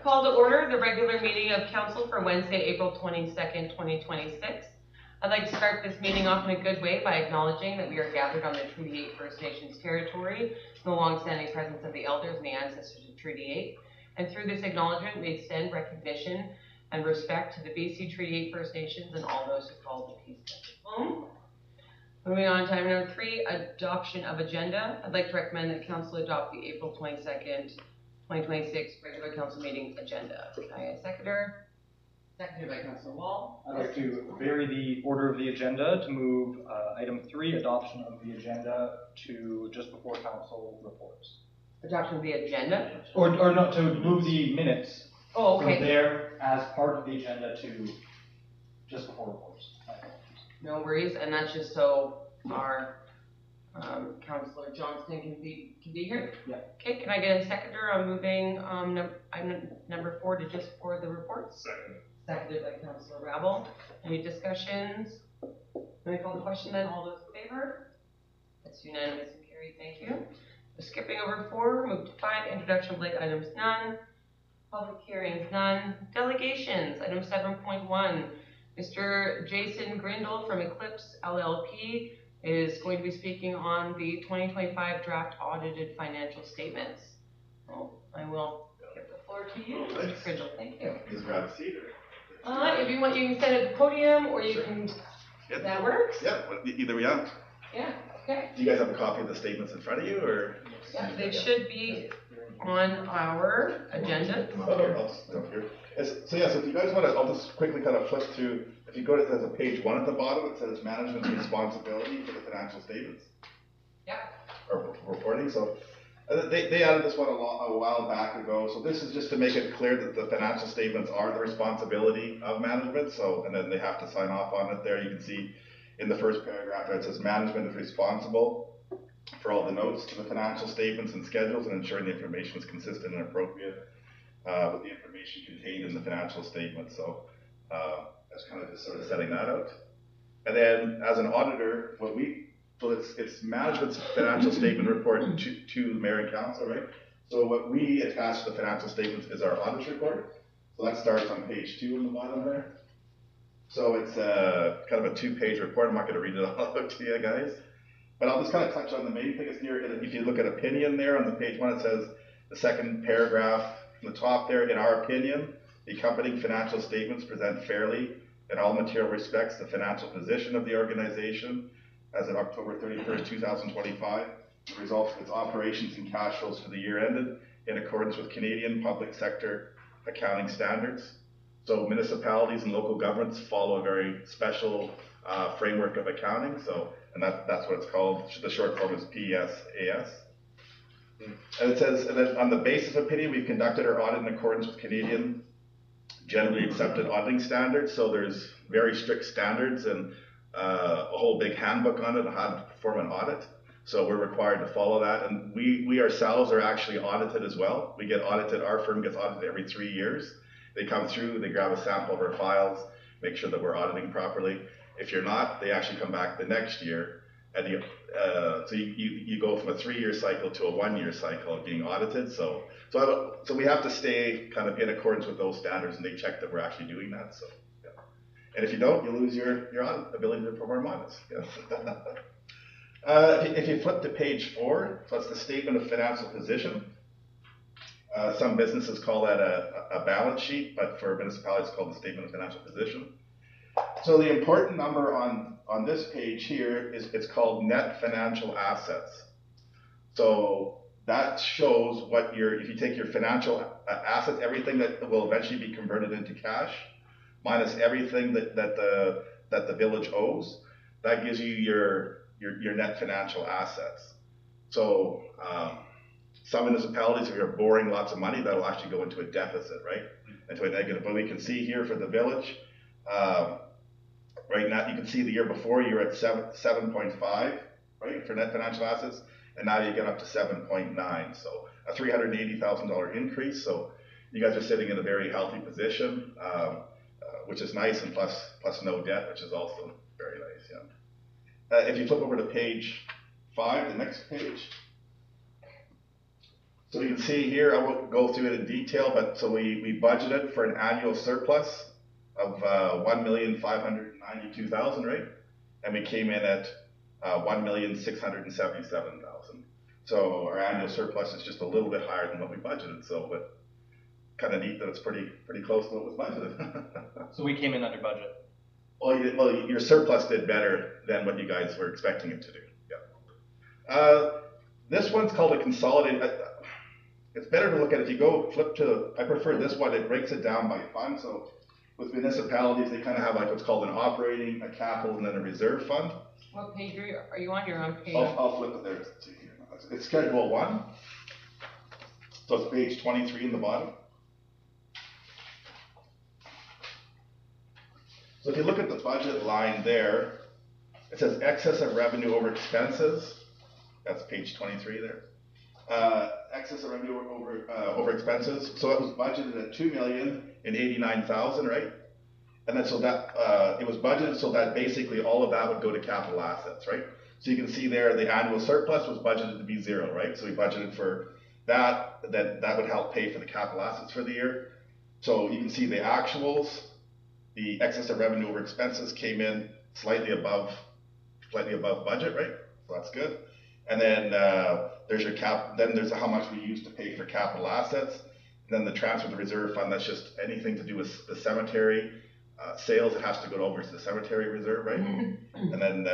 Call to order the regular meeting of council for Wednesday, April 22nd, 2026. I'd like to start this meeting off in a good way by acknowledging that we are gathered on the Treaty 8 First Nations territory, the long-standing presence of the elders and the ancestors of Treaty 8. And through this acknowledgement, we extend recognition and respect to the BC Treaty 8 First Nations and all those who call the peace home. Moving on to item number 3, adoption of agenda. I'd like to recommend that council adopt the April 22nd, 2026 regular council meeting agenda. Can I get a seconder? Seconded by Councilor Wall. I'd like to vary the order of the agenda to move item 3, adoption of the agenda, to just before council reports. Adoption of the agenda? Or not, to move the minutes from there as part of the agenda to just before reports. No worries, and that's just so our Councillor Johnston can be here? Yeah. Okay, can I get a seconder on moving item number 4 to just for the reports? Seconded by Councillor Rabble. Any discussions? Let me call the question then. All those in favor? That's unanimous and carried. Thank you. We're skipping over 4, move to 5, introduction of late items, none. Public hearings, none. Delegations, item 7.1. Mr. Jason Grindle from Eclipse LLP is going to be speaking on the 2025 draft audited financial statements. So I will give the floor to you, Mr. Grindle. Thank you. Just grab a seat. If you want, you can sit at the podium, or you can. Yep. That works. Yeah. Either way. Yeah. Yeah. Okay. Do you guys have a copy of the statements in front of you, or? Yeah, they should be on our agenda. Okay, I'll just go here. So if you guys want to, I'll just quickly kind of flip through. If you go to, there's a page 1 at the bottom. It says management's responsibility for the financial statements. Yeah. Or reporting. So they added this one a while back ago. So this is just to make it clear that the financial statements are the responsibility of management. So, and then they have to sign off on it there. You can see in the first paragraph there it says management is responsible for all the notes to the financial statements and schedules and ensuring the information is consistent and appropriate with the information contained in the financial statement. So that's kind of just sort of setting that out. And then as an auditor, it's management's financial statement report to the mayor and council, right? So what we attach to the financial statements is our audit report. So that starts on page 2 in the bottom there. So it's kind of a 2-page report. I'm not going to read it all out to you guys. But I'll just kind of touch on the main thing. It's near, if you look at opinion there on the page 1, it says the second paragraph from the top there, in our opinion, the accompanying financial statements present fairly in all material respects the financial position of the organization as of October 31st, 2025, the results of its operations and cash flows for the year ended in accordance with Canadian public sector accounting standards. So municipalities and local governments follow a very special framework of accounting. So, and that's what it's called. The short form is PSAS. And it says, and then on the basis of opinion, we've conducted our audit in accordance with Canadian generally accepted auditing standards. So there's very strict standards and a whole big handbook on it on how to perform an audit. So we're required to follow that. And we ourselves are actually audited as well. We get audited, our firm gets audited every 3 years. They come through, they grab a sample of our files, make sure that we're auditing properly. If you're not, they actually come back the next year. And you go from a 3-year cycle to a 1-year cycle of being audited. So we have to stay kind of in accordance with those standards, and they check that we're actually doing that. So, yeah. And if you don't, you lose your audit ability to perform audits. Yeah. If you flip to page 4, so that's the statement of financial position. Some businesses call that a balance sheet, but for municipalities, it's called the statement of financial position. So the important number on this page here is it's called net financial assets. So that shows what if you take your financial assets, everything that will eventually be converted into cash, minus everything that the village owes, that gives you your net financial assets. So some municipalities, if you're borrowing lots of money, that'll actually go into a deficit, right? Into a negative. But we can see here for the village, right now, you can see the year before you were at 7.5, right, for net financial assets, and now you get up to 7.9. So a $380,000 increase. So you guys are sitting in a very healthy position, which is nice, and plus no debt, which is also very nice. Yeah. If you flip over to page 5, the next page. So you can see here, I won't go through it in detail, but so we budgeted for an annual surplus of 1,592,000, right? And we came in at 1,677,000. So our annual surplus is just a little bit higher than what we budgeted. So, but kind of neat that it's pretty close to what was budgeted. So we came in under budget. Well, your surplus did better than what you guys were expecting it to do. Yeah. This one's called a consolidated. It's better to look at it. If you go flip to, I prefer this one. It breaks it down by fund. So with municipalities, they kind of have like what's called an operating, a capital, and then a reserve fund. What page are you on? You're on page. I'll flip it there to see here. It's Schedule 1. So it's page 23 in the bottom. So if you look at the budget line there, it says excess of revenue over expenses. That's page 23 there. Excess of revenue over expenses. So it was budgeted at $2,089,000, right? And then so that it was budgeted so that basically all of that would go to capital assets, right? So you can see there the annual surplus was budgeted to be 0, right? So we budgeted for that would help pay for the capital assets for the year. So you can see the actuals, the excess of revenue over expenses came in slightly above budget, right? So that's good. And then there's your then there's how much we use to pay for capital assets. And then the transfer to the reserve fund, that's just anything to do with the cemetery sales. It has to go over to the cemetery reserve, right? And then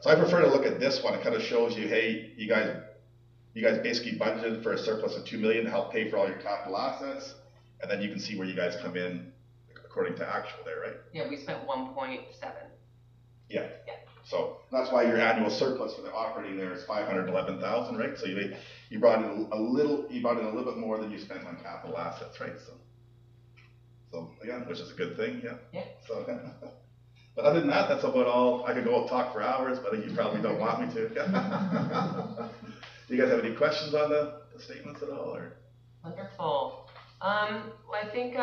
so I prefer to look at this one. It kind of shows you, hey, you guys basically budgeted for a surplus of $2 million to help pay for all your capital assets, and then you can see where you guys come in according to actual there, right? Yeah, we spent 1.7. Yeah. So that's why your annual surplus for the operating there is 511,000, right? So you brought in a little bit more than you spent on capital assets, right? So again, which is a good thing, yeah. Yeah. So, but other than that, that's about all. I could go talk for hours, but you probably don't want me to. Do you guys have any questions on the statements at all, or? Wonderful. I think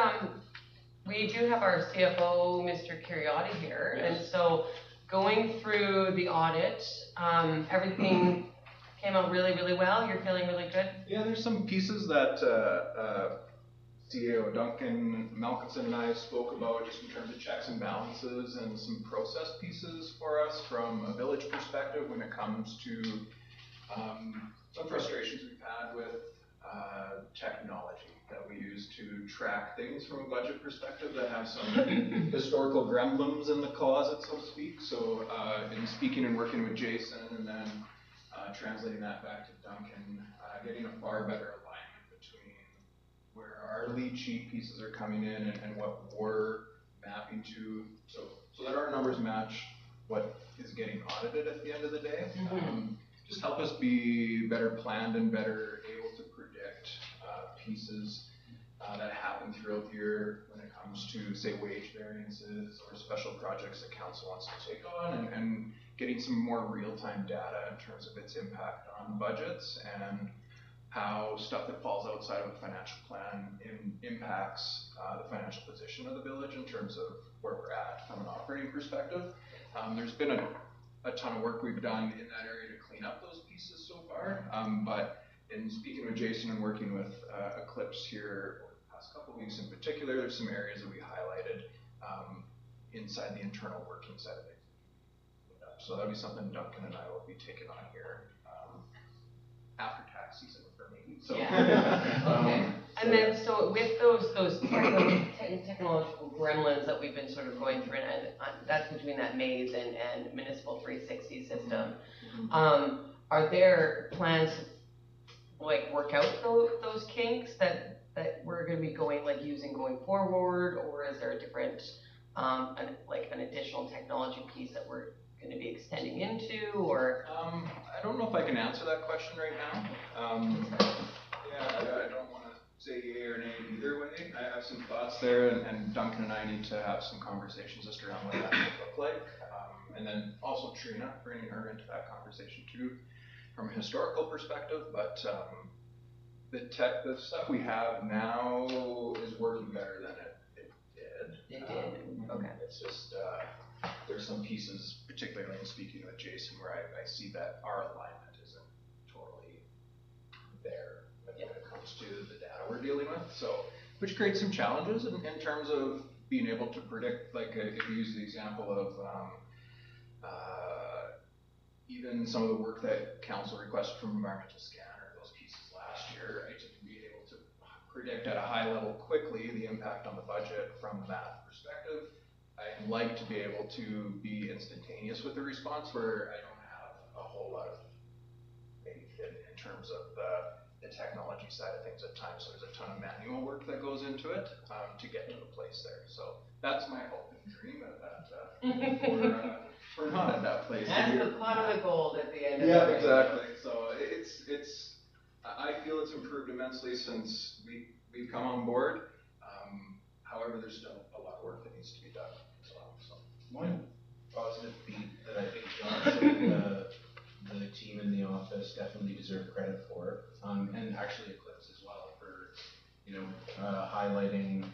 we do have our CFO, Mr. Cariotti here, Yes. and so going through the audit, everything came out really, really well. You're feeling really good. Yeah, there's some pieces that CAO Duncan Malkinson and I spoke about just in terms of checks and balances and some process pieces for us from a village perspective when it comes to some frustrations we've had with technology that we use to track things from a budget perspective that have some historical gremlins in the closet, so to speak. So in speaking and working with Jason and then translating that back to Duncan, getting a far better alignment between where our lead sheet pieces are coming in and what we're mapping to, so that our numbers match what is getting audited at the end of the day. Just help us be better planned and better able to predict pieces that happen throughout the year when it comes to, say, wage variances or special projects that council wants to take on, and getting some more real-time data in terms of its impact on budgets and how stuff that falls outside of a financial plan impacts the financial position of the village in terms of where we're at from an operating perspective. There's been a ton of work we've done in that area to clean up those pieces so far, but in speaking with Jason and working with Eclipse here over the past couple of weeks in particular, there's some areas that we highlighted inside the internal working side of things. So that'll be something Duncan and I will be taking on here after tax season for me. So, Okay. And then, so with those technological gremlins that we've been sort of going through, and that's between that Maze and Municipal 360 system, are there plans to like work out those kinks that we're going to be using going forward, or is there a different an additional technology piece that we're going to be extending into, or? I don't know if I can answer that question right now. I don't want to say yay or nay either way. I have some thoughts there, and Duncan and I need to have some conversations just around what that might look like. And then also Trina, bringing her into that conversation too, from a historical perspective. But the stuff we have now is working better than it did. It did. Okay. It's just there's some pieces, particularly in speaking with Jason, where I see that our alignment isn't totally there when it comes comes to the data we're dealing with. So, which creates some challenges in terms of being able to predict, like if you use the example of even some of the work that council requested from environmental scanner, those pieces last year, right, to be able to predict at a high level quickly the impact on the budget from the math perspective. I'd like to be able to be instantaneous with the response where I don't have a whole lot of faith in terms of the technology side of things at times. So there's a ton of manual work that goes into it to get to a place there. So that's my hope and dream that we're not at that place. That's the pot of the gold at the end of Yeah, the exactly. So I feel it's improved immensely since we've come on board. However, there's still a lot of work that needs to be done as well. So one positive beat that I think Johnson and the team in the office definitely deserve credit for, and actually Eclipse as well for, highlighting,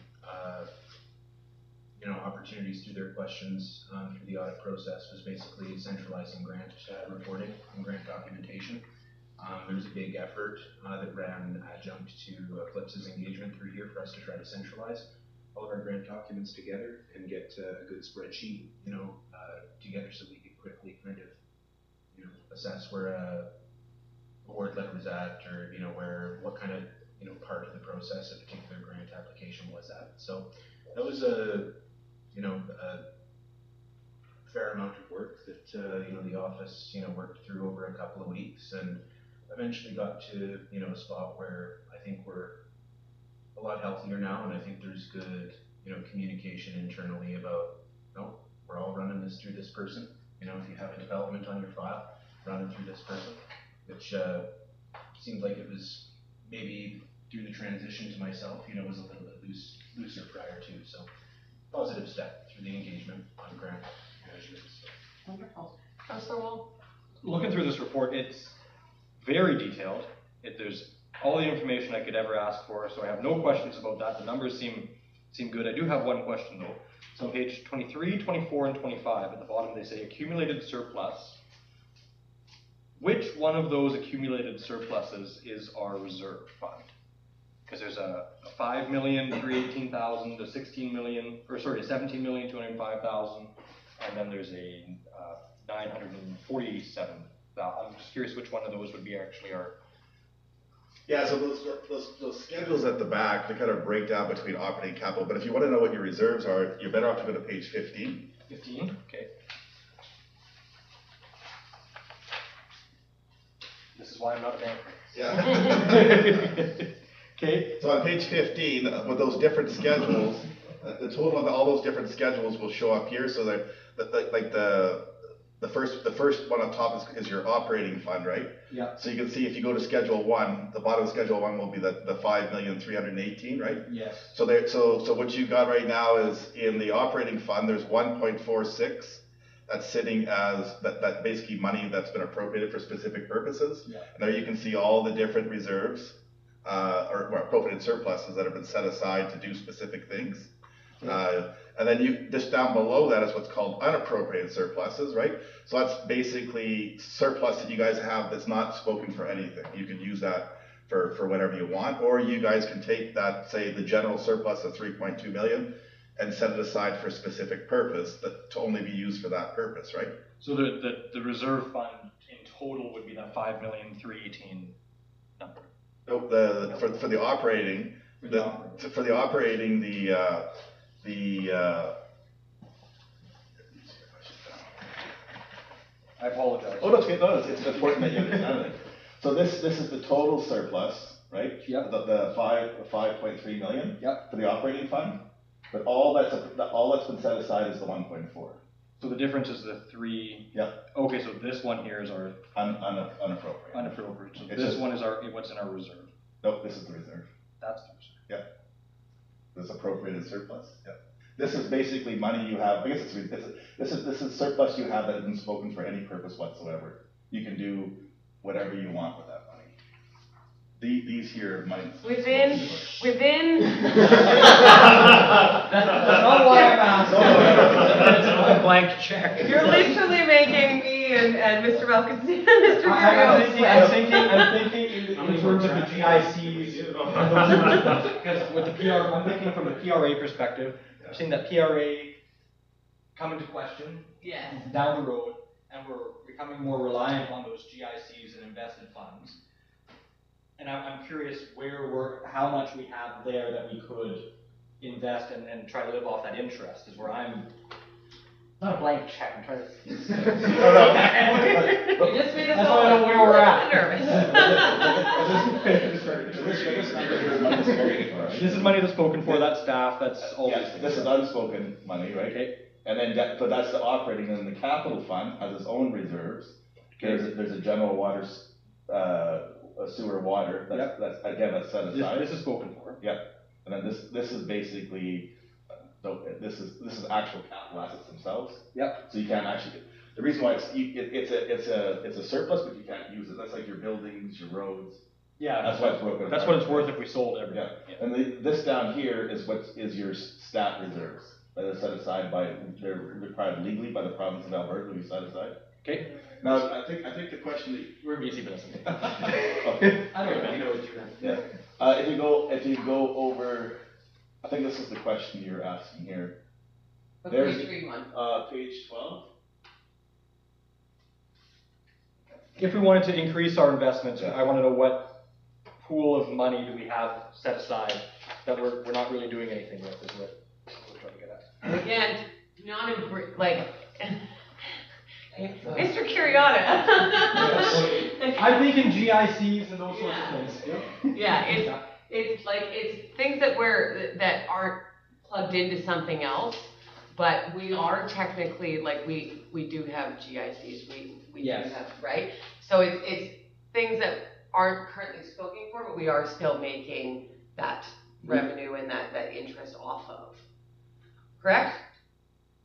opportunities through their questions through the audit process was basically centralizing grant reporting and grant documentation. There was a big effort that ran adjunct to Eclipse's engagement through here for us to try to centralize all of our grant documents together and get a good spreadsheet, together so we could quickly kind of, assess where a award letter was at, or what kind of part of the process a particular grant application was at. So that was a fair amount of work that the office worked through over a couple of weeks, and eventually got to a spot where I think we're a lot healthier now, and I think there's good communication internally about, no, we're all running this through this person. If you have a development on your file, run it through this person, which seemed like it was maybe through the transition to myself, was a little bit looser prior to. So positive step through the engagement on grant management. So. Wonderful. Councilor Wall? Looking through this report, it's very detailed. There's all the information I could ever ask for, so I have no questions about that. The numbers seem good. I do have one question though. So on page 23, 24, and 25, at the bottom they say accumulated surplus. Which one of those accumulated surpluses is our reserve fund? Because there's a 5,318,000, a 17,205,000, and then there's a 947,000. I'm just curious which one of those would be actually our. Yeah, so those schedules at the back, they kind of break down between operating capital, but if you want to know what your reserves are, you're better off to go to page 15. 15, okay. This is why I'm not a banker. Yeah. Okay. So on page 15, with those different schedules, the total of all those different schedules will show up here. So that the first one up top is your operating fund, right? Yeah. So you can see if you go to Schedule 1, the bottom of Schedule 1 will be the 5,318,000, right? Yes. So what you got right now is in the operating fund, there's 1.46 that's sitting as that basically money that's been appropriated for specific purposes. Yeah. And there you can see all the different reserves or appropriated surpluses that have been set aside to do specific things. And then just down below that is what's called unappropriated surpluses, right? So that's basically surplus that you guys have that's not spoken for anything. You can use that for whatever you want, or you guys can take that, say the general surplus of 3.2 million and set it aside for a specific purpose to only be used for that purpose, right? So the reserve fund in total would be that 5,318,000 number. Nope, for the operating, I apologize. Oh, that's good. No, it's important that you understand it. So this is the total surplus, right? Yep. The 5.3 million. Yep. For the operating fund, but all that's been set aside is the 1.4. So the difference is the 3. Yep. Okay, so this one here is our Unappropriated. unappropriated. So It's this just- one is what's in our reserve. Nope, this is the reserve. That's the reserve. Yep. This appropriated surplus. Yep. This is basically money you have. I guess this is surplus you have that isn't spoken for any purpose whatsoever. You can do whatever you want with that money. These here might. Within. That's not why I'm asking. It's not a blank check. You're literally making me and Mr. Wilkinson and Mr. I'm Muriel thinking in terms of the GIC's Because with the PR, I'm thinking from the PRA perspective, I've seen that PRA come into question Yes. down the road, and we're becoming more reliant on those GICs and invested funds. And I'm curious how much we have there that we could invest and try to live off that interest, is where I'm, not a blank check, I'm trying to. You just made us That's all why I know where we're at. nervous. This is money that's spoken for, that's staff, that's all these Yeah, things. this is unspoken money, right? Okay. And then, but that's the operating, and the capital fund has its own reserves. There's a general water, sewer water, that's set aside. This is spoken for. Yeah, and then this is basically, this is actual capital assets themselves. Yep. So you can't actually, the reason why it's a surplus, but you can't use it, that's like your buildings, your roads. Yeah. That's why it's broken. That's what it's worth if we sold everything. Yeah, and this down here is what is your stat reserves, that are set aside they're required legally by the province of Alberta to be set aside. Okay. Now, I think the question that We're easy business. okay. I don't know what you meant. Yeah. If you go over, I think this is the question you're asking here. There's page 12. If we wanted to increase our investments, Yeah. I want to know what pool of money do we have set aside that we're not really doing anything with, is what we're trying to get at. Again, not like, Mr. Curiata. I'm thinking GICs and those sorts of things. Yeah, it's things that aren't plugged into something else, but we are technically, like, we do have GICs, we Yes. do have, right? So it's things that aren't currently spoken for, but we are still making that revenue and that interest off of. Correct?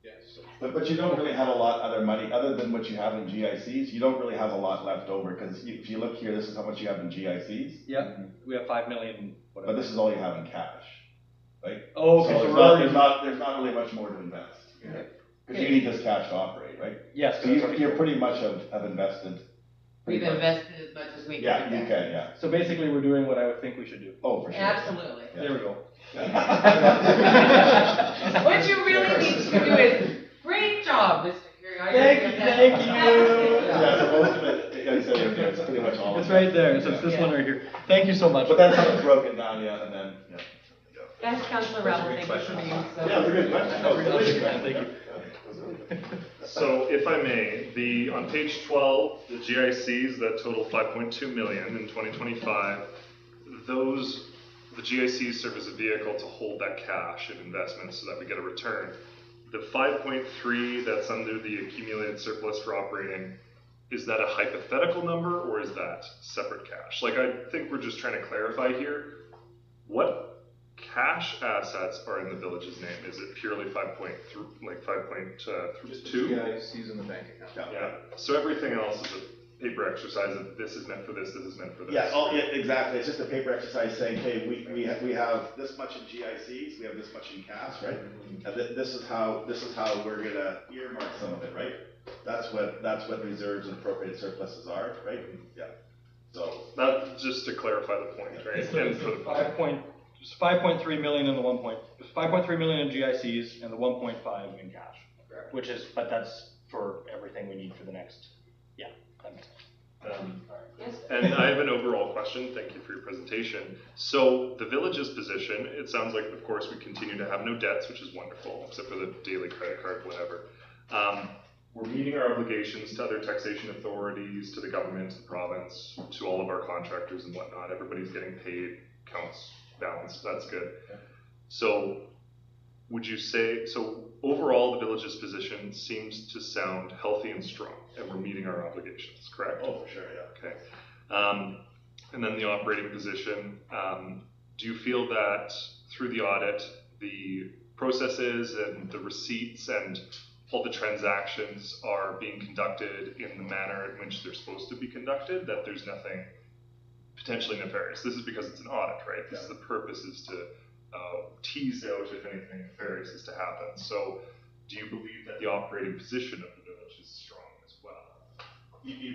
Yes. But you don't really have a lot other money, other than what you have in GICs, you don't really have a lot left over, because if you look here, this is how much you have in GICs, Yep. We have 5 million, whatever. but this is all you have in cash, right? Oh, okay, So so there's we're already. not really much more to invest. Okay. Because you need this cash to operate, right? Yes. So you're pretty much have invested. We've invested as much as we can. Yeah, you can, yeah. So basically, we're doing what I would think we should do. Oh, for sure. Absolutely. Yeah. There we go. What you really need to do is, great job, Mr. Curiata. Thank you. Yeah, so most of it, like I said, it's pretty much all. It's right there, so it's this one right here. Thank you so much. But that's how it's broken down, yeah, and then, yeah. Yes, Councillor Rabble, thank you for being so. Yeah, we're good. Thank you. So if I may, on page 12, the GICs that total 5.2 million in 2025, the GICs serve as a vehicle to hold that cash in investments so that we get a return. The 5.3 that's under the accumulated surplus for operating, is that a hypothetical number or is that separate cash? Like, I think we're just trying to clarify here, what cash assets are in the village's name? Is it purely 5.3, like 5.2? Just the GICs in the bank account. Yeah. So everything else is a paper exercise of this is meant for this is meant for this. Yeah, exactly, it's just a paper exercise saying, hey, we have this much in GICs, we have this much in cash, right? And this is how we're gonna earmark some of it, right? That's what reserves and appropriated surpluses are, right? Yeah. So That, just to clarify the point, right? And for the 5.3 million in the 5.3 million in GICs and the 1.5 in cash. Correct. But that's for everything we need for the next, that makes sense. Yes. And I have an overall question. Thank you for your presentation. So the village's position, it sounds like, of course, we continue to have no debts, which is wonderful, except for the daily credit card, whatever. We're meeting our obligations to other taxation authorities, to the government, to the province, to all of our contractors and whatnot. Everybody's getting paid, counts, balance. That's good. So would you say, so overall the village's position seems to sound healthy and strong, and we're meeting our obligations, correct? oh, for sure, yeah. Okay. And then the operating position, do you feel that through the audit, the processes and the receipts and all the transactions are being conducted in the manner in which they're supposed to be conducted, that there's nothing potentially nefarious? This is because it's an audit, right? This is the purpose, is to tease out if anything nefarious is to happen. So do you believe that the operating position of the village is strong as well?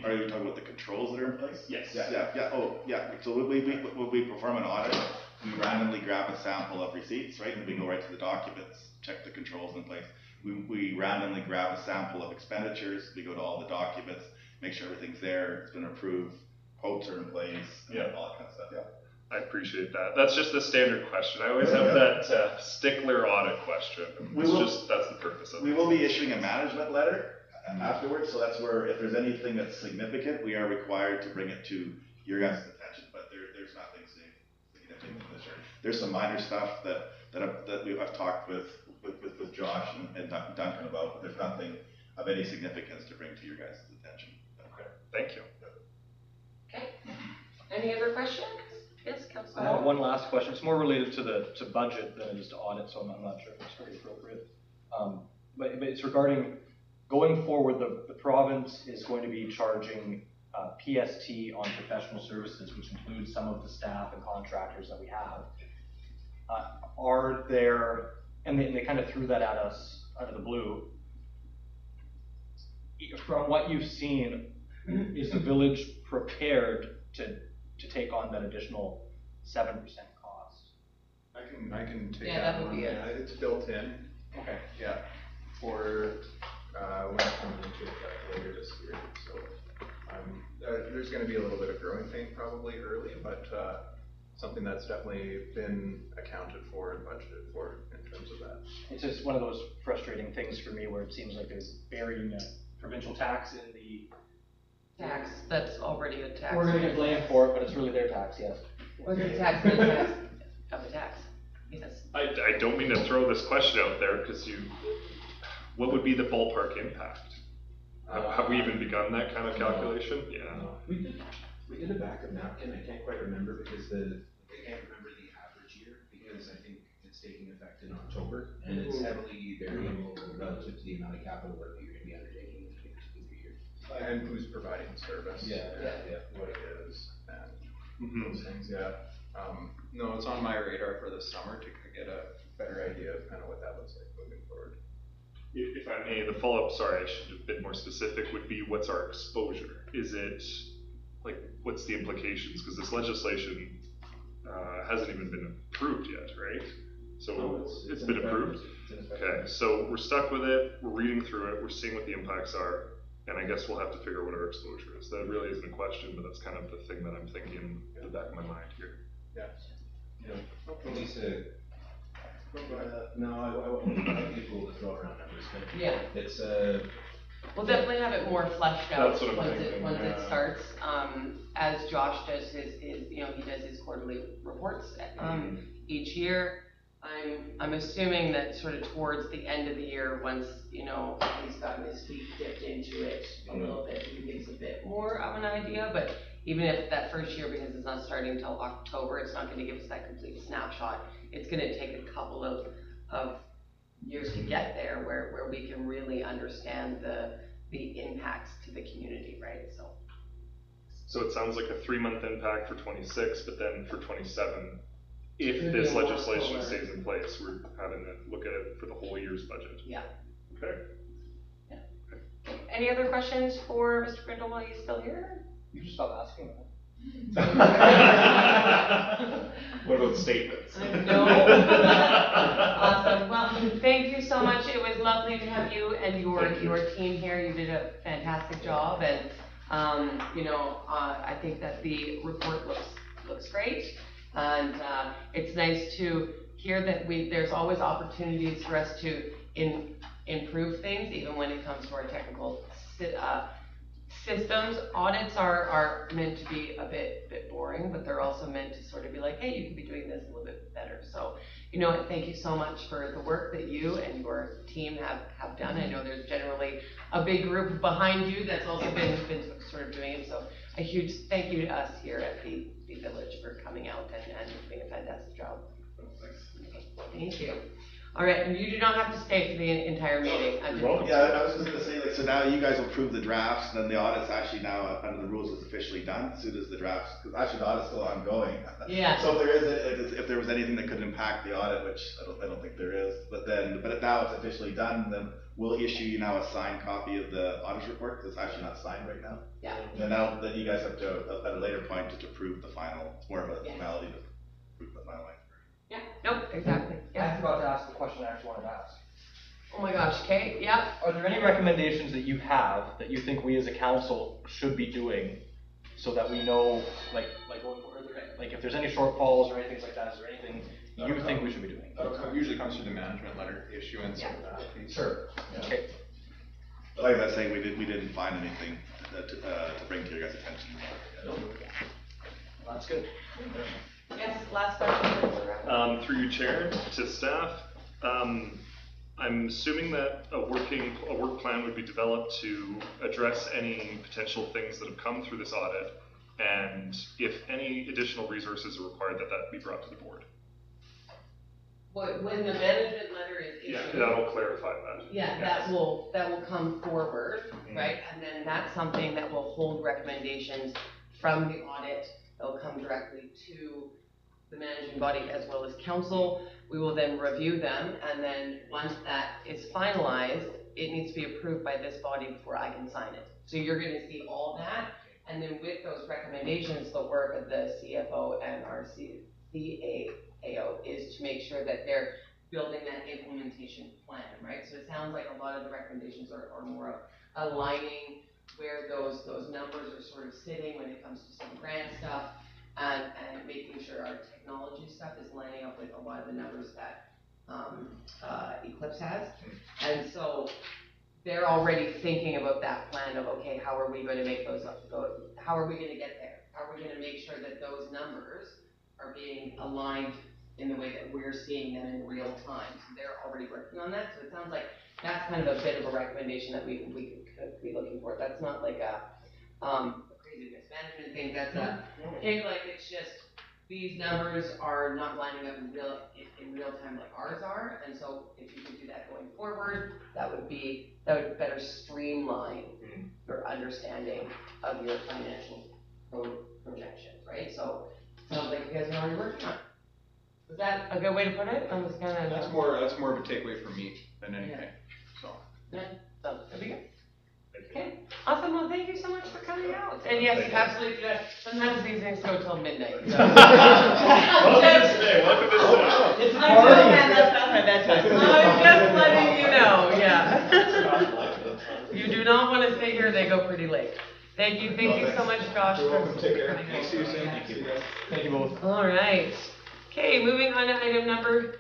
Are you talking about the controls that are in place? Yes. Yeah, oh, yeah, so when we perform an audit, we randomly grab a sample of receipts, right, and we go right to the documents, check the controls in place. We randomly grab a sample of expenditures, we go to all the documents, make sure everything's there, it's been approved, quotes are in place, Yeah. all that kind of stuff, yeah. I appreciate that. That's just the standard question. I always have that stickler audit question. That's the purpose of it. We will be issuing a management letter afterwards, so that's where, if there's anything that's significant, we are required to bring it to your guys' attention, but there's nothing significant this year. There's some minor stuff that I've talked with Josh and Duncan about, but there's nothing of any significance to bring to your guys' attention. Okay, thank you. Okay. Any other questions? Yes, I Councilor. have one last question. It's more related to budget than it is to audit, so I'm not sure if it's very appropriate. But it's regarding going forward. The province is going to be charging PST on professional services, which includes some of the staff and contractors that we have. Are there, and they kind of threw that at us out of the blue. From what you've seen, is the village prepared to take on that additional 7% cost? I can take Yeah, that that would one. be it. Yeah, it's built in. Okay. Yeah, for when it comes into effect later this year. So there's going to be a little bit of growing pain probably early, but something that's definitely been accounted for and budgeted for in terms of that. It's just one of those frustrating things for me where it seems like there's burying a provincial tax in the. Tax, that's already a tax. We're gonna get blamed for it, but it's really their tax, yes. Or the tax, the tax, of a tax, yes. I don't mean to throw this question out there because what would be the ballpark impact? Have we even begun that kind of calculation? Yeah. We did a backup napkin. I can't quite remember because I can't remember the average year because I think it's taking effect in October and it's heavily variable relative to the amount of capital work that you're going to be undertaking in 2 to 3 years. And who's providing service. Yeah. What it is and Mhm. those things, yeah. No, it's on my radar for the summer to get a better idea of kind of what that looks like moving forward. If I may, the follow-up, sorry, I should have been more specific, would be what's our exposure? Is it, like, what's the implications? Because this legislation hasn't even been approved yet, right? So it's been approved? Okay, so we're stuck with it, we're reading through it, we're seeing what the impacts are, and I guess we'll have to figure out what our exposure is. That really isn't a question, but that's kind of the thing that I'm thinking in the back of my mind here. Yeah. Lisa, no, I won't be cool to throw around numbers, but Yeah. it's We'll definitely have it more fleshed out That's what I'm once thinking, it yeah. starts. As Josh does his, he does his quarterly reports, each year. I'm assuming that sort of towards the end of the year, once, he's gotten his feet dipped into it a little bit, he gives a bit more of an idea, but even if that first year, because it's not starting until October, it's not gonna give us that complete snapshot. It's gonna take a couple of years to get there where we can really understand the impacts to the community, right? So it sounds like a 3-month impact for 26, but then for 27, if It's this gonna be more legislation fuller. stays in place, we're having to look at it for the whole year's budget. Yeah. Okay. Any other questions for Mr. Grindle while he's still here? You just stop asking that. What about statements? No. Awesome. Well, thank you so much. It was lovely to have you and your team here. You did a fantastic job, and I think that the report looks great, and it's nice to hear that there's always opportunities for us to improve things, even when it comes to our technical systems. Audits are meant to be a bit boring, but they're also meant to sort of be like, hey, you could be doing this a little bit better. So, thank you so much for the work that you and your team have done. I know there's generally a big group behind you that's also been sort of doing it. So a huge thank you to us here at the village for coming out and doing a fantastic job. Okay, thank you. All right, and you do not have to stay for the entire meeting. I'm just- welcome. Yeah, I was just gonna say, like, so now you guys approve the drafts, and then the audit's actually now, under the rules, is officially done, as soon as the drafts, because actually the audit's still ongoing. Yeah. So if there is, if there was anything that could impact the audit, which I don't think there is, but now it's officially done, then we'll issue you now a signed copy of the auditor's report, because it's actually not signed right now. Yeah. And now that you guys have to, at a later point, to approve the final, it's more of a Yes. formality to approve the final. Yeah, nope, exactly, I yeah. forgot to ask the question I actually wanted to ask. Oh my gosh, okay, yeah. Are there any recommendations that you have that you think we as a council should be doing so that we know, like if there's any shortfalls or anything like that, is there anything you think we should be doing? That usually comes through the management letter issuance of that piece. Sure. Okay. Like I was saying, we didn't find anything to bring to your guys' attention. That's good. Yes, last question. Councillor Rapp. Through you, Chair, to staff, I'm assuming that a work plan would be developed to address any potential things that have come through this audit, and if any additional resources are required, that be brought to the board. When the management letter is Yeah, issued. that'll clarify that. Yeah, that will come forward, right? And then that's something that will hold recommendations from the audit. They'll come directly to the managing body as well as council. We will then review them, and then once that is finalized, it needs to be approved by this body before I can sign it. So you're gonna see all that, and then with those recommendations, the work of the CFO and our CAAO is to make sure that they're building that implementation plan, right? So it sounds like a lot of the recommendations are more of aligning where those numbers are sort of sitting when it comes to some grant stuff, and making sure our technology stuff is lining up with a lot of the numbers that Eclipse has. And so they're already thinking about that plan of, okay, how are we going to make those how are we going to get there? How are we going to make sure that those numbers are being aligned in the way that we're seeing them in real time? So they're already working on that. So it sounds like that's kind of a bit of a recommendation that we could be looking for. That's not like a crazy mismanagement thing. That's a thing like it's just these numbers are not lining up in real time like ours are. And so if you could do that going forward, that would better streamline your understanding of your financial projections, right? So it sounds like you guys are already working on it. Is that a good way to put it? I'm just kind of. That's more of a takeaway for me than anything, so. Yeah, so, that'd be good. Okay, awesome, well, thank you so much for coming out. And yes, absolutely, sometimes these things go till midnight. So. Welcome to stay, welcome to stay. It's a I'm party. just letting you know, yeah. You do not want to stay here, they go pretty late. Thank you so much, Josh, for coming out. See you soon. Thank you. Thank you both. All right. Okay, moving on to item number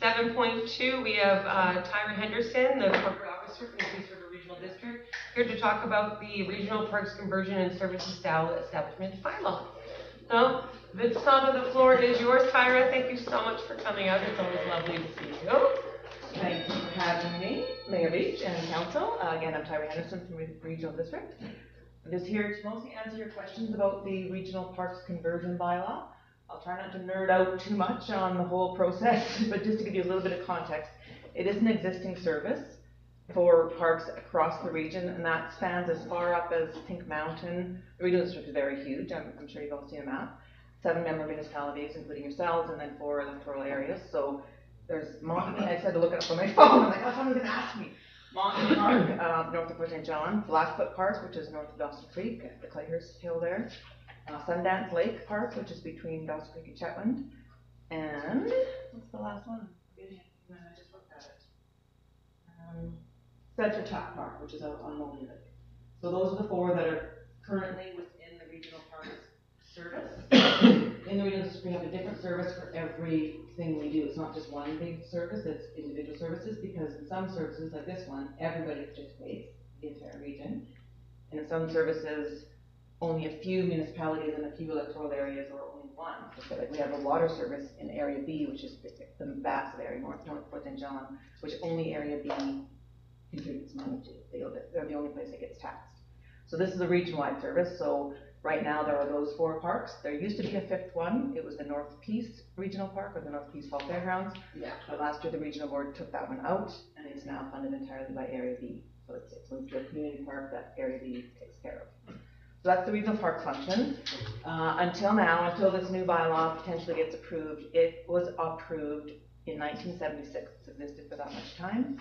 7.2, we have Tyra Henderson, the corporate officer for the Peace River Regional District, here to talk about the Regional Parks Conversion and Services Establishment bylaw. So, the top of the floor is yours, Tyra. Thank you so much for coming out. It's always lovely to see you. Thank you for having me, Mayor Beach and Council. Again, I'm Tyra Henderson from the Regional District. I'm just here to mostly answer your questions about the Regional Parks Conversion Bylaw. I'll try not to nerd out too much on the whole process, but just to give you a little bit of context, it is an existing service for parks across the region, and that spans as far up as Pink Mountain. The Regional District is very huge. I'm sure you've all seen a map. 7 member municipalities, including yourselves, and then 4 electoral areas. So there's Montney. I just had to look it up on my phone. I'm like, oh, someone's gonna ask me. Montney Park, north of Port St. John. Blackfoot Park, which is north of Dawson Creek, the Clayhurst Hill there. Sundance Lake Park, which is between Dawson Creek and Chetwynd. And what's the last one? I just looked at it. Sedgwick Park, which is out on Mulvey Lake. So those are the 4 that are currently within the Regional Parks service. In the Regional District, we have a different service for everything we do. It's not just one big service, it's individual services, because in some services, like this one, everybody participates, the entire region. And in some services, only a few municipalities and a few electoral areas, or only one. So like we have a water service in Area B, which is the massive area, north Port St. John, which only Area B contributes money to. They're the only place that gets taxed. So this is a region-wide service, so Right now, there are those 4 parks. There used to be a 5th one. It was the North Peace Regional Park, or the North Peace Fall Fairgrounds. Yeah. But last year, the regional board took that one out, and it's now funded entirely by Area B. So it's moved to a community park that Area B takes care of. So that's the regional park function. Until now, until this new bylaw potentially gets approved, it was approved in 1976. It's existed for that much time.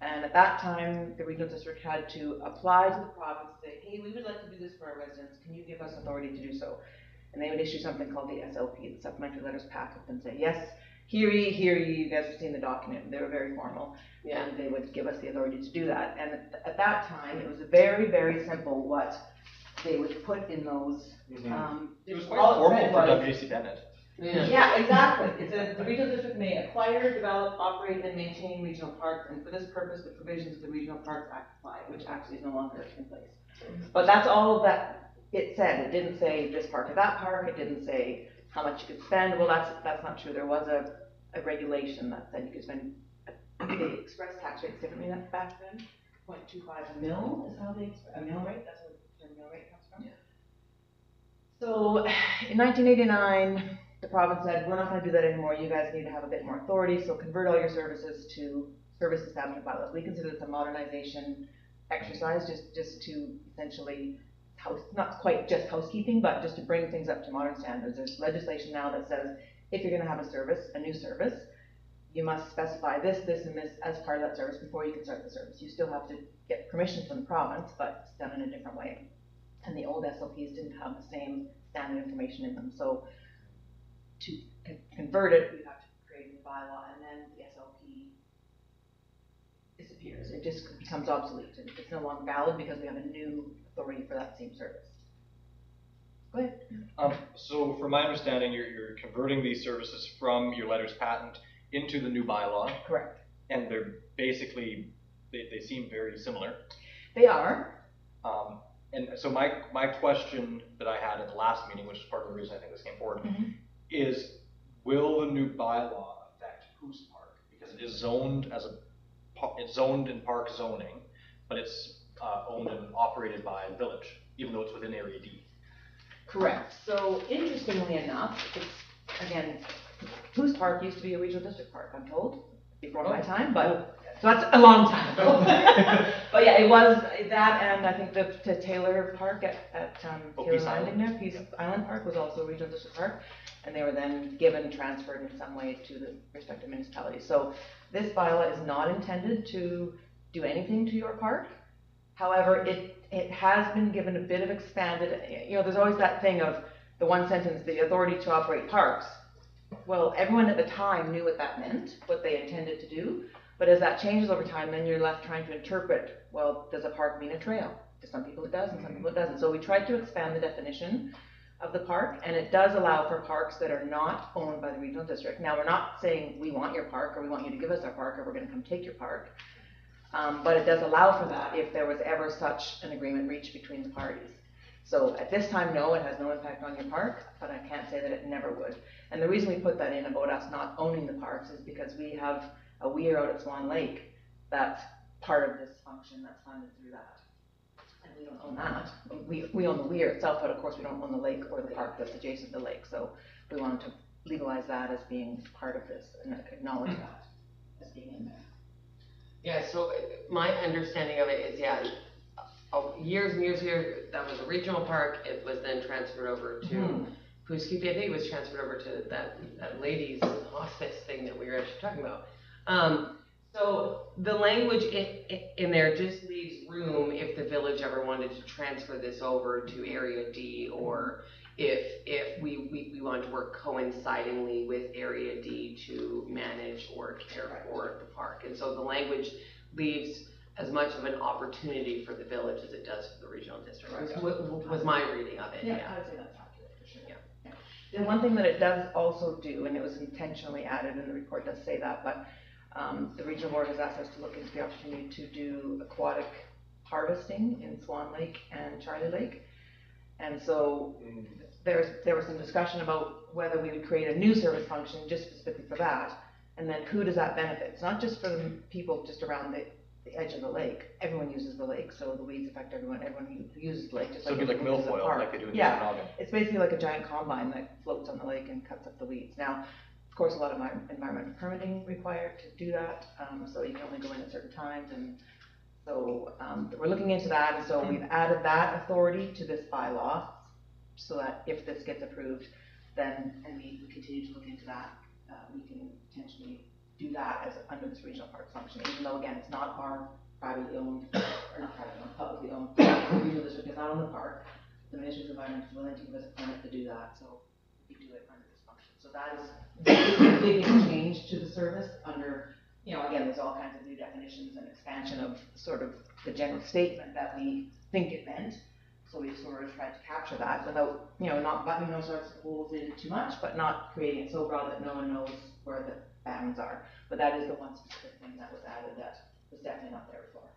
And at that time, the regional district had to apply to the province and say, hey, we would like to do this for our residents. Can you give us authority to do so? And they would issue something called the SLP, the Supplementary Letters Packet, and say, yes, hear ye, you guys have seen the document. They were very formal. Yeah. And they would give us the authority to do that. And at that time, it was very, very simple what they would put in those. It was all quite it formal said for was- WC Bennett. Yeah. Yeah, exactly. It says the regional district may acquire, develop, operate, and maintain regional parks, and for this purpose, the provisions of the Regional Parks Act apply, which actually is no longer in place. But that's all that it said. It didn't say this park or that park. It didn't say how much you could spend. Well, that's not true. There was a regulation that said you could spend. They express tax rates differently back then. 0.25 mil is how they a mill rate. That's where the term mill rate comes from. Yeah. So in 1989. The province said, we're not going to do that anymore. You guys need to have a bit more authority, so convert all your services to service establishment bylaws. We consider this a modernization exercise, just to essentially, not quite just housekeeping, but just to bring things up to modern standards. There's legislation now that says, if you're going to have a service, a new service, you must specify this, this, and this as part of that service before you can start the service. You still have to get permission from the province, but it's done in a different way. And the old SLPs didn't have the same standard information in them. So to convert it, we have to create a new bylaw, and then the SLP disappears. It just becomes obsolete. It's no longer valid because we have a new authority for that same service. Go ahead. So from my understanding, you're converting these services from your letters patent into the new bylaw, Correct. and they're basically, they seem very similar. They are. And so my question that I had at the last meeting, which is part of the reason I think this came forward, is will the new bylaw affect Poos Park? Because it is zoned as it's zoned in park zoning, but it's owned and operated by the village, even though it's within Area D. Correct. So interestingly enough, it's, again, Poos Park used to be a regional district park, I'm told, before my time, but so that's a long time ago. But yeah, it was that, and I think the Taylor Park at Taylor Peace Landing Island. there, Peace Island Park was also a regional district park, and they were then transferred in some way to the respective municipalities. So this bylaw is not intended to do anything to your park. However, it has been given a bit of expanded, there's always that thing of the one sentence, the authority to operate parks. Well, everyone at the time knew what that meant, what they intended to do. But as that changes over time, then you're left trying to interpret, well, does a park mean a trail? To some people it does, and some people it doesn't. So we tried to expand the definition of the park, and it does allow for parks that are not owned by the regional district. Now, we're not saying we want your park, or we want you to give us our park, or we're going to come take your park. But it does allow for that if there was ever such an agreement reached between the parties. So at this time, no, it has no impact on your park, but I can't say that it never would. And the reason we put that in about us not owning the parks is because we have a weir out at Swan Lake that's part of this function that's funded through that. And we don't own that. We own the weir itself, but of course we don't own the lake or the park that's adjacent to the lake. So we wanted to legalize that as being part of this and acknowledge that as being in there. Yeah, so my understanding of it is, years and years, that was a regional park. It was then transferred over to Poughkeepsie. I think it was transferred over to that ladies' hospice thing that we were actually talking about. So the language in there just leaves room if the village ever wanted to transfer this over to Area D, or if we want to work coincidingly with Area D to manage or care for the park. And so the language leaves as much of an opportunity for the village as it does for the regional district, was my reading of it. Yeah, I would say that's accurate for sure. Yeah. The one thing that it does also do, and it was intentionally added in the report, does say that, but the regional board has asked us to look into the opportunity to do aquatic harvesting in Swan Lake and Charlie Lake. And so there was some discussion about whether we would create a new service function just specifically for that. And then who does that benefit? It's not just for the people just around the edge of the lake, everyone uses the lake, so the weeds affect everyone who uses the lake, just So like it'd be like everyone uses the milfoil, park. like they do in Yeah, Okanagan. it's basically like a giant combine that floats on the lake and cuts up the weeds. Now, of course, a lot of environmental permitting required to do that, so you can only go in at certain times, and so we're looking into that, and so we've added that authority to this bylaw, so that if this gets approved, then, and we continue to look into that, we can potentially do that as under this regional park function, even though again, it's not our privately owned, or not privately owned, publicly owned, the regional district is not on the park. The Ministry of Environment is willing to give us a permit to do that, so we do it under this function. So that is a big change to the service under, you know, again, there's all kinds of new definitions and expansion of sort of the general statement that we think it meant. So we've sort of tried to capture that without, you know, not buttoning those sorts of holes in too much, but not creating it so broad that no one knows where the bounds are. But that is the one specific thing that was added that was definitely not there before.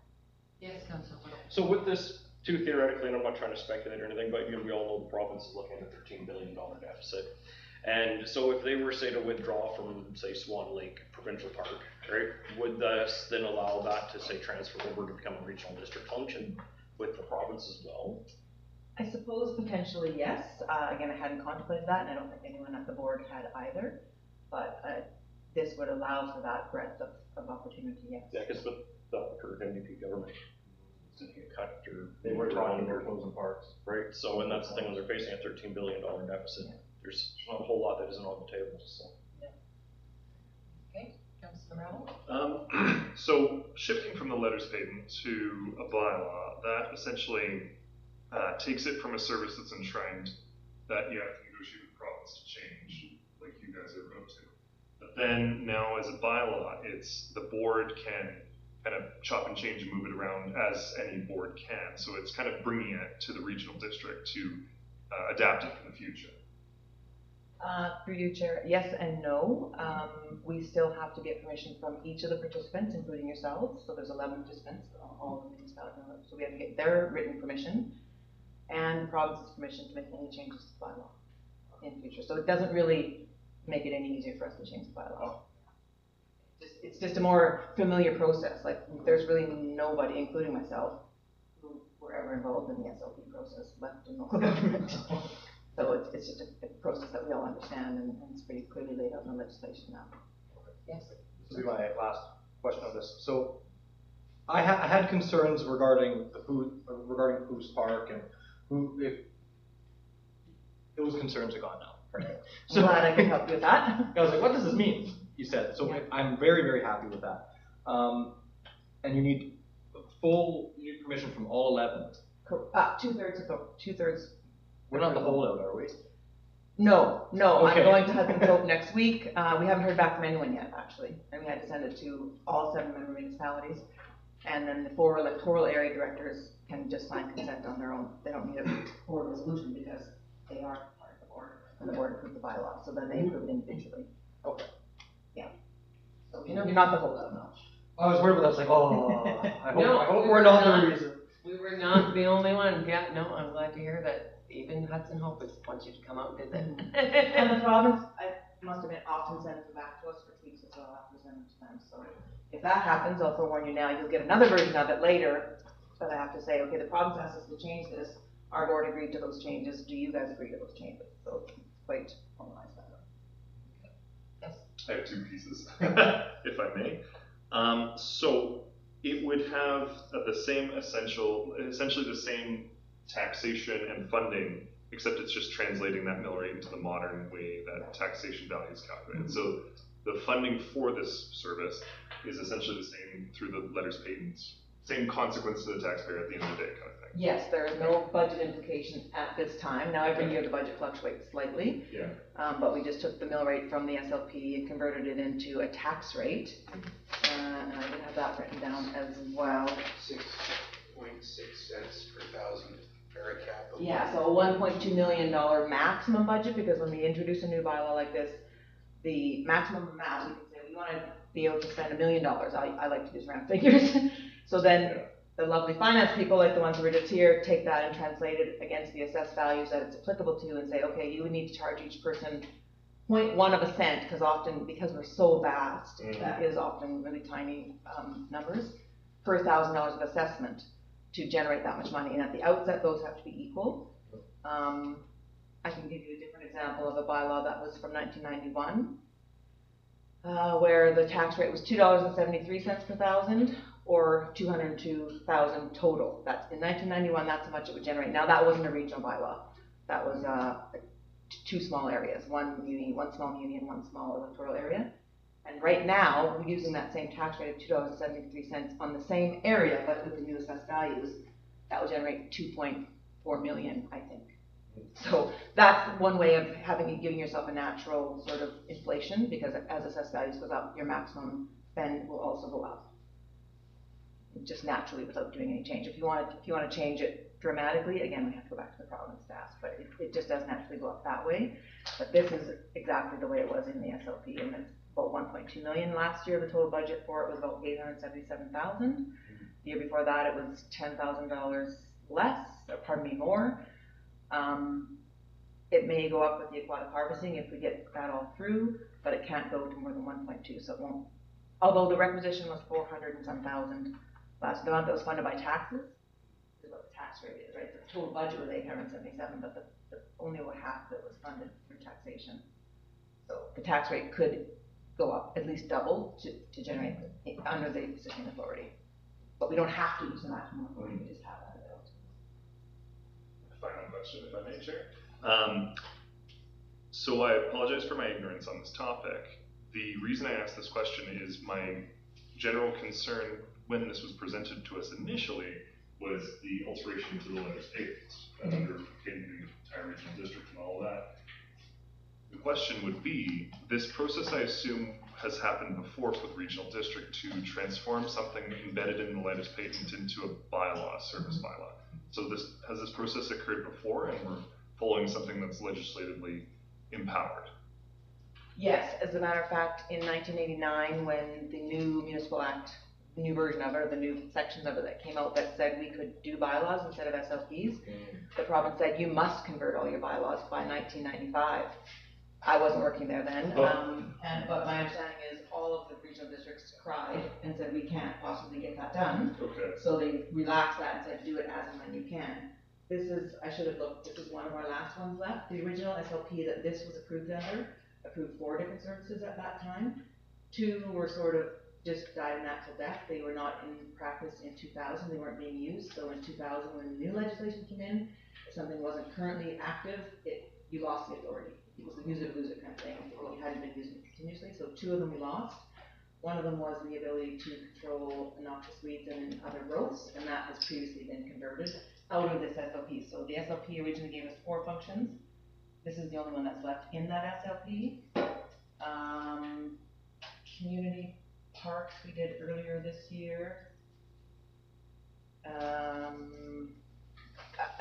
Yes, Councilor. So with this, too, theoretically, and I'm not trying to speculate or anything, but we all know the province is looking at a $13 billion deficit. And so if they were, say, to withdraw from, say, Swan Lake Provincial Park, right, would this then allow that to, say, transfer over to become a regional district function with the province as well? I suppose potentially yes. Again, I hadn't contemplated that, and I don't think anyone at the board had either. But this would allow for that breadth of opportunity, yes. Yeah, because the current NDP government didn't get cut or They were talking about closing parks. right. So, and that's the thing, when they're facing a $13 billion deficit, there's not a whole lot that isn't on the table. So. Okay, Councilor Ravel. So shifting from the letters patent to a bylaw, that essentially takes it from a service that's enshrined that you have to negotiate with the province to change, like you guys are about to. But then now as a bylaw, it's the board can kind of chop and change and move it around as any board can. So it's kind of bringing it to the regional district to adapt it for the future. Through you, Chair, yes and no. We still have to get permission from each of the participants, including yourselves. So there's 11 participants, all of the municipalities. So we have to get their written permission and the province's permission to make any changes to the bylaw in future. So it doesn't really make it any easier for us to change the bylaw. It's just a more familiar process. Like there's really nobody, including myself, who were ever involved in the SLP process left in local government. So it's just a process that we all understand, and it's pretty clearly laid out in the legislation now. Yes. This will be my last question on this. So, I had concerns regarding regarding Coos Park, and if those concerns are gone now. Right? So glad I can help you with that. I was like, what does this mean? You said. So I'm very, very happy with that. And you need permission from all 11. 2/3. We're not the holdout, are we? No, Okay. I'm going to Hudson Cove next week. We haven't heard back from anyone yet, actually. And we had to send it to all 7 member municipalities. And then the 4 electoral area directors can just sign consent on their own. They don't need a board resolution because they are part of the board, and the board approved the bylaw, so then they approve it individually. Okay. Yeah. So you're not the holdout, no. I was worried about that. I was like, oh, I hope we we're were not the reason. We were not the only one. Yeah, no, I'm glad to hear that even Hudson Hope wants you to come out and visit. And the province, I must admit, often sends them back to us for tweaks as well after sending them to them. So if that happens, I'll forewarn you now, you'll get another version of it later. But I have to say, okay, the province asked us to change this. Our board agreed to those changes. Do you guys agree to those changes? So it's quite formalized that way. Yes. I have 2 pieces, if I may. So it would have essentially the same taxation and funding, except it's just translating that mill rate into the modern way that taxation value is calculated. So the funding for this service is essentially the same through the letters patent, same consequence to the taxpayer at the end of the day kind of thing. Yes, there is no budget implication at this time. Now, every year the budget fluctuates slightly. Yeah. But we just took the mill rate from the SLP and converted it into a tax rate. And I did have that written down as well. 6.6 cents per thousand per cap. Yeah, so a $1.2 million maximum budget, because when we introduce a new bylaw like this, the maximum amount, we can say we want to be able to spend $1 million. I like to use round figures. So then the lovely finance people, like the ones who were just here, take that and translate it against the assessed values that it's applicable to and say, okay, you would need to charge each person 0.1 cent, because we're so vast, that is often really tiny numbers. per $1,000 of assessment to generate that much money. And at the outset, those have to be equal. I can give you a different example of a bylaw that was from 1991, where the tax rate was $2.73 per thousand, or 202,000 total. That's in 1991. That's how much it would generate. Now that wasn't a regional bylaw. That was two small areas, one small muni and one small electoral area. And right now, we're using that same tax rate of $2.73 on the same area, but with the new assessed values. That would generate 2.4 million, I think. So that's one way of giving yourself a natural sort of inflation, because as assessed values goes up, your maximum spend will also go up, just naturally without doing any change. If you want to change it dramatically, again, we have to go back to the province to ask, but it just does naturally go up that way. But this is exactly the way it was in the SLP, and it's about 1.2 million last year. The total budget for it was about 877,000. The year before that, it was $10,000 less, more. It may go up with the aquatic harvesting if we get that all through, but it can't go to more than 1.2, so it won't. Although the requisition was 400 and some thousand last, the amount that was funded by taxes is what the tax rate is, right? The total budget was 877, but the only over half of it was funded through taxation. So the tax rate could go up at least double to generate under the existing authority. But we don't have to use the maximum authority, we just have that available. Final question, if I may, Chair. So I apologize for my ignorance on this topic. The reason I asked this question is my general concern when this was presented to us initially was the alteration to the letters statements that underpinned the entire regional district and all of that. The question would be, this process I assume has happened before with regional district to transform something embedded in the letters patent into a bylaw, service bylaw. So has this process occurred before, and we're following something that's legislatively empowered? Yes, as a matter of fact, in 1989, when the new municipal act, the new version of it, or the new sections of it that came out that said we could do bylaws instead of SLPs, the province said you must convert all your bylaws by 1995. I wasn't working there then, but my understanding is all of the regional districts cried and said we can't possibly get that done. Okay. So they relaxed that and said do it as and when you can. This is, I should have looked, this is one of our last ones left. The original SLP that this was approved under approved 4 different services at that time. 2 were sort of just died a natural death. They were not in practice in 2000. They weren't being used. So in 2000, when the new legislation came in, if something wasn't currently active, you lost the authority. It was a use it or lose it kind of thing. You hadn't been using it continuously. So 2 of them we lost. One of them was the ability to control noxious weeds and other growths, and that has previously been converted out of this SLP. So the SLP originally gave us 4 functions. This is the only one that's left in that SLP. Community parks we did earlier this year.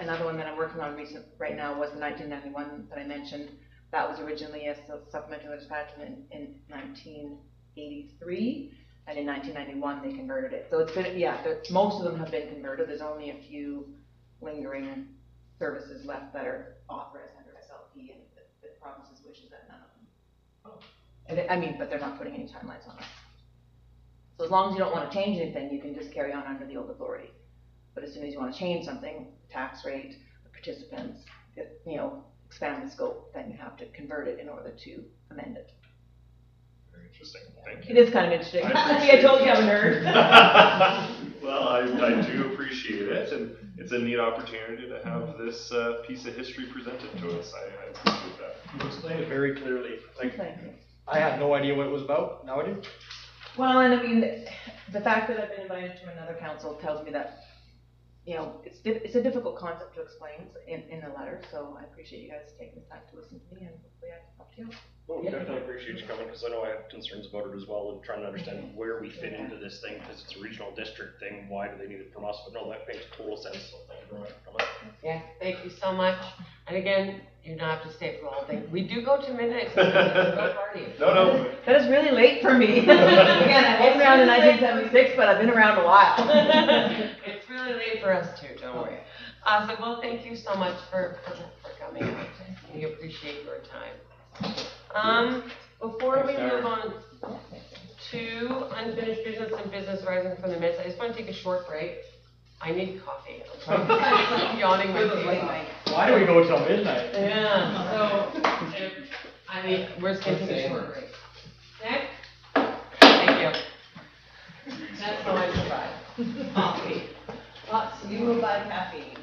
Another one that I'm working on right now was the 1991 that I mentioned. That was originally a supplementary legislation in 1983, and in 1991 they converted it. So it's been, most of them have been converted. There's only a few lingering services left that are authorized under SLP, and the province's wishes that none of them. But they're not putting any timelines on us. So as long as you don't want to change anything, you can just carry on under the old authority. But as soon as you want to change something, the tax rate, the participants, expand the scope, then you have to convert it in order to amend it. Very interesting. Thank you. It is kind of interesting. I told you I'm a nerd. Well, I do appreciate it, and it's a neat opportunity to have this piece of history presented to us. I appreciate that. You explained it very clearly. Thank you. I had no idea what it was about. Now I do. Well, and I mean, the fact that I've been invited to another council tells me that, it's a difficult concept to explain in a letter, so I appreciate you guys taking the time to listen to me, and hopefully I can help you. Well, we definitely appreciate you coming, because I know I had concerns about it as well, and trying to understand where we fit into this thing, because it's a regional district thing, why do they need it from us? But no, that makes total sense, so thank you very much for coming. Yeah, thank you so much. And again, you don't have to stay for the whole thing. We do go to midnight, so no party. No. That is really late for me. Again, I wasn't around in 1976, but I've been around a while. It's really late for us too, don't worry. Well, thank you so much for coming out. We appreciate your time. Before we move on to unfinished business and business arising from the midst. I just want to take a short break. I need coffee. I'm trying to yawning my face off. Why do we go till midnight? Yeah, so, I mean, we're just gonna take a short break. Okay? Thank you. That's how I survive. Coffee. Lots, you will buy caffeine.